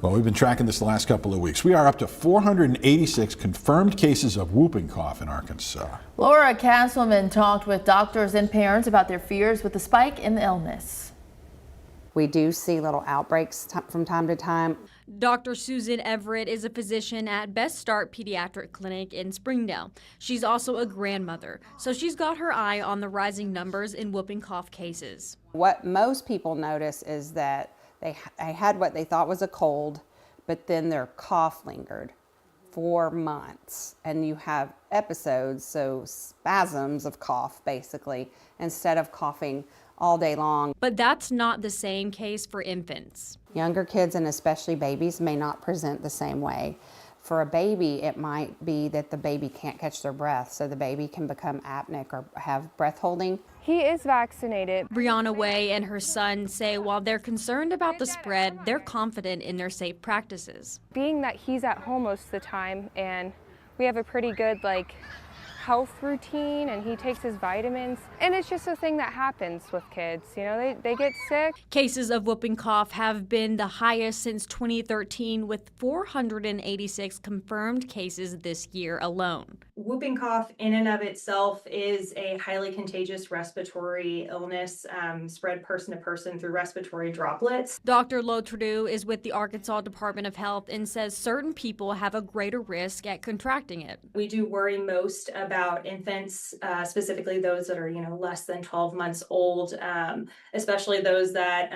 Well, we've been tracking this the last couple of weeks. We are up to 486 confirmed cases of whooping cough in Arkansas. Laura Castleman talked with doctors and parents about their fears with the spike in the illness. We do see little outbreaks from time to time. Dr. Susan Everett is a physician at Best Start Pediatric Clinic in Springdale. She's also a grandmother, so she's got her eye on the rising numbers in whooping cough cases. What most people notice is that they had what they thought was a cold, but then their cough lingered for months. And you have episodes, so spasms of cough, basically, instead of coughing all day long. But that's not the same case for infants. Younger kids, and especially babies, may not present the same way. For a baby, it might be that the baby can't catch their breath, so the baby can become apneic or have breath holding. He is vaccinated. Brianna Way and her son say while they're concerned about the spread, they're confident in their safe practices. Being that he's at home most of the time and we have a pretty good health routine and he takes his vitamins, and it's just a thing that happens with kids. You know, they get sick. Cases of whooping cough have been the highest since 2013, with 486 confirmed cases this year alone. Whooping cough in and of itself is a highly contagious respiratory illness, spread person to person through respiratory droplets. Dr. Lotredu is with the Arkansas Department of Health and says certain people have a greater risk at contracting it. We do worry most about infants, specifically those that are, less than 12 months old, especially those that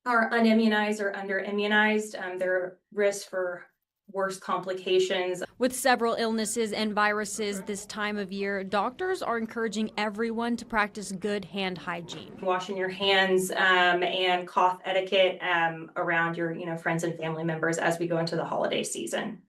are unimmunized or under-immunized. Their risk for worse complications. With several illnesses and viruses this time of year, doctors are encouraging everyone to practice good hand hygiene. Washing your hands and cough etiquette around your friends and family members as we go into the holiday season.